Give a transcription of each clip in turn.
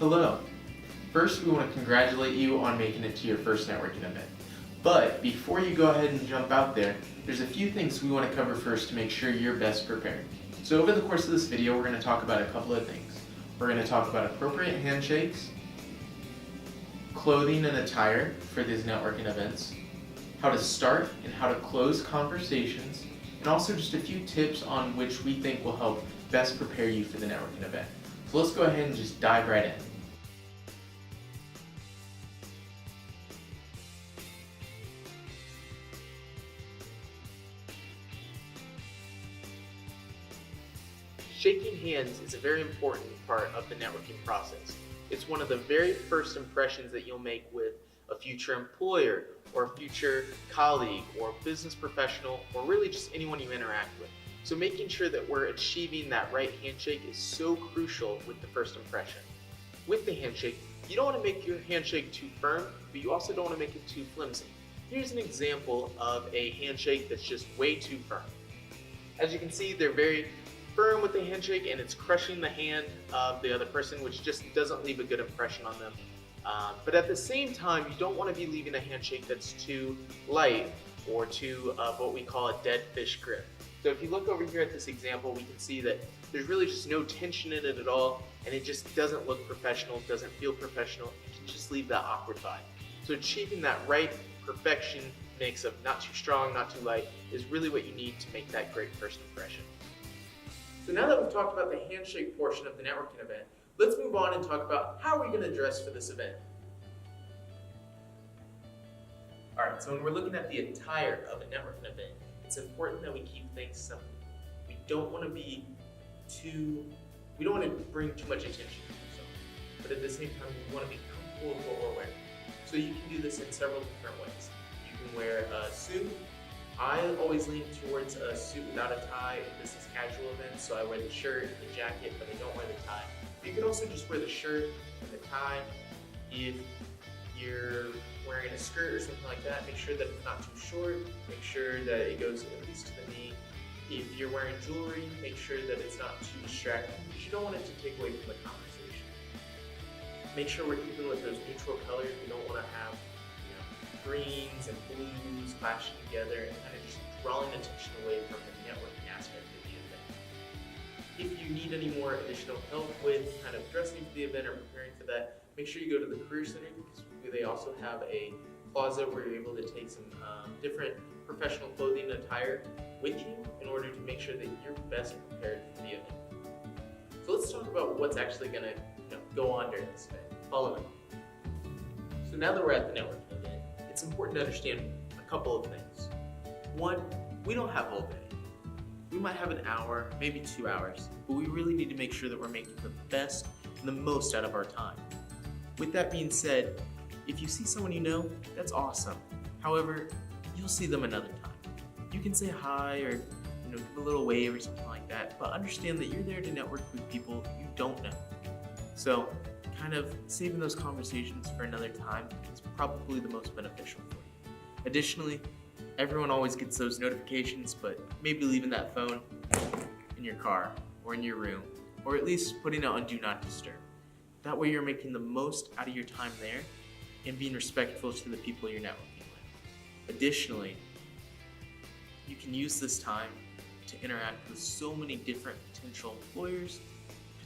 Hello. First, we want to congratulate you on making it to your first networking event. But before you go ahead and jump out there, there's a few things we want to cover first to make sure you're best prepared. So over the course of this video, we're going to talk about a couple of things. We're going to talk about appropriate handshakes, clothing and attire for these networking events, how to start and how to close conversations, and also just a few tips on which we think will help best prepare you for the networking event. So let's go ahead and just dive right in. Shaking hands is a very important part of the networking process. It's one of the very first impressions that you'll make with a future employer or a future colleague or business professional or really just anyone you interact with. So making sure that we're achieving that right handshake is so crucial with the first impression. With the handshake, you don't want to make your handshake too firm, but you also don't want to make it too flimsy. Here's an example of a handshake that's just way too firm. As you can see, they're very firm with the handshake and it's crushing the hand of the other person, which just doesn't leave a good impression on them. But at the same time, you don't want to be leaving a handshake that's too light or too what we call a dead fish grip. So if you look over here at this example, we can see that there's really just no tension in it at all, and it just doesn't look professional, doesn't feel professional. It can just leave that awkward vibe. So achieving that right perfection mix of not too strong, not too light is really what you need to make that great first impression. So now that we've talked about the handshake portion of the networking event, let's move on and talk about how are we going to dress for this event. Alright, so when we're looking at the attire of a networking event, it's important that we keep things simple. We don't want to bring too much attention to ourselves, but at the same time, we want to be comfortable with what we're wearing. So you can do this in several different ways. You can wear a suit. I always lean towards a suit without a tie if this is casual events, so I wear the shirt, the jacket, but I don't wear the tie. You can also just wear the shirt and the tie. If you're wearing a skirt or something like that, make sure that it's not too short, make sure that it goes at least to the knee. If you're wearing jewelry, make sure that it's not too distracting because you don't want it to take away from the conversation. Make sure we're keeping with those neutral colors. We don't want to have greens and blues clashing together and kind of just drawing attention away from the networking aspect of the event. If you need any more additional help with kind of dressing for the event or preparing for that, make sure you go to the Career Center because they also have a closet where you're able to take some different professional clothing and attire with you in order to make sure that you're best prepared for the event. So let's talk about what's actually going to go on during this event. Follow me. So now that we're at the networking event, it's important to understand a couple of things. One, we don't have all day. We might have an hour, maybe 2 hours, but we really need to make sure that we're making the best and the most out of our time. With that being said, if you see someone you know, that's awesome. However, you'll see them another time. You can say hi or give a little wave or something like that, but understand that you're there to network with people you don't know. So kind of saving those conversations for another time is probably the most beneficial for you. Additionally, everyone always gets those notifications, but maybe leaving that phone in your car or in your room, or at least putting it on Do Not Disturb. That way you're making the most out of your time there and being respectful to the people you're networking with. Additionally, you can use this time to interact with so many different potential employers,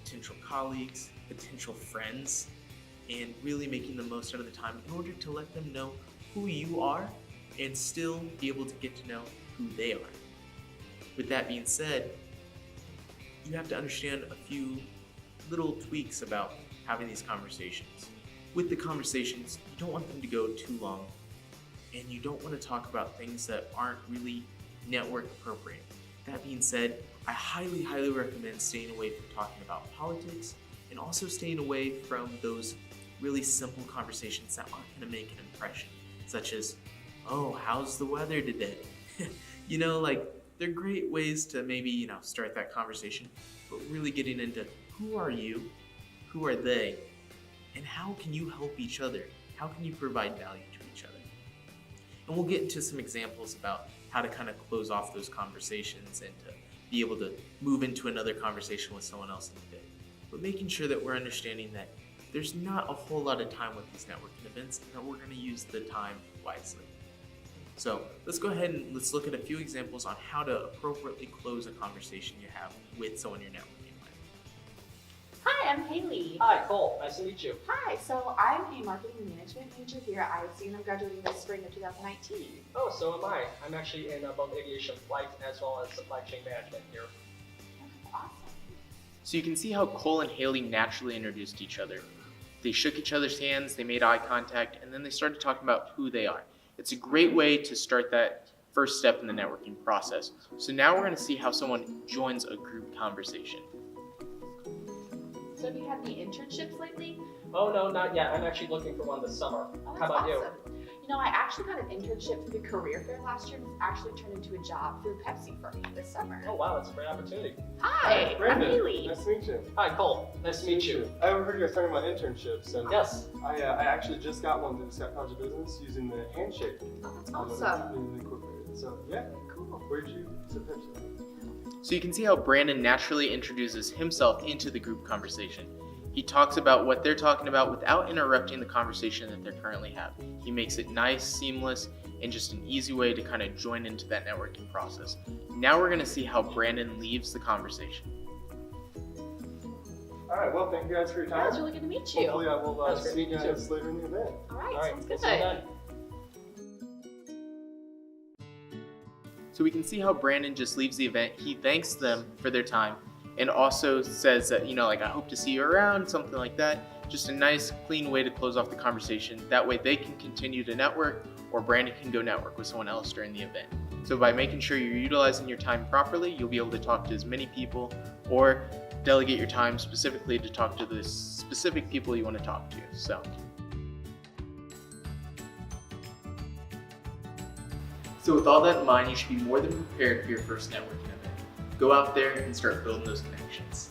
potential colleagues, potential friends, and really making the most out of the time in order to let them know who you are and still be able to get to know who they are. With that being said, you have to understand a few little tweaks about having these conversations. With the conversations, you don't want them to go too long, and you don't want to talk about things that aren't really network appropriate. That being said, I highly recommend staying away from talking about politics and also staying away from those really simple conversations that aren't going to make an impression, such as, oh, how's the weather today? They're great ways to maybe, start that conversation, but really getting into who are you, who are they, and how can you help each other? How can you provide value to each other? And we'll get into some examples about how to kind of close off those conversations and to be able to move into another conversation with someone else in a bit. But making sure that we're understanding that there's not a whole lot of time with these networking events, and we're going to use the time wisely. So let's go ahead and let's look at a few examples on how to appropriately close a conversation you have with someone you're networking with. Hi, I'm Haley. Hi, Cole. Nice to meet you. Hi, so I'm a marketing management major here at ISU and I'm graduating this spring of 2019. Oh, so am I. I'm actually in both aviation flight as well as supply chain management here. Awesome. So you can see how Cole and Haley naturally introduced each other. They shook each other's hands, they made eye contact, and then they started talking about who they are. It's a great way to start that first step in the networking process. So now we're going to see how someone joins a group conversation. So have you had any internships lately? Oh, no, not yet. I'm actually looking for one this summer. Oh, How about you? awesome. You know, I actually got an internship through the career fair last year and it's actually turned into a job through Pepsi for me this summer. Oh, wow, that's a great opportunity. Hi, I'm Brandon, Haley. nice to meet you. Hi, Cole. Nice to meet you. I overheard you guys talking about internships, and Yes. I actually just got one through the Scott College of Business using the handshake. Oh, that's awesome. Incorporated. So yeah, Cool. where'd you to Pepsi? So you can see how Brandon naturally introduces himself into the group conversation. He talks about what they're talking about without interrupting the conversation that they're currently having. He makes it nice, seamless, and just an easy way to kind of join into that networking process. Now we're going to see how Brandon leaves the conversation. All right, well, thank you guys for your Yeah, time. it's really good to meet you. Hopefully I will That's great see you to meet you. guys later in the event. All right, All right, sounds we'll good. see you then. So we can see how Brandon just leaves the event. He thanks them for their time and also says that, like, I hope to see you around, something like that. Just a nice, clean way to close off the conversation. That way they can continue to network, or Brandon can go network with someone else during the event. So by making sure you're utilizing your time properly, you'll be able to talk to as many people or delegate your time specifically to talk to the specific people you want to talk to. So with all that in mind, you should be more than prepared for your first networking event. Go out there and start building those connections.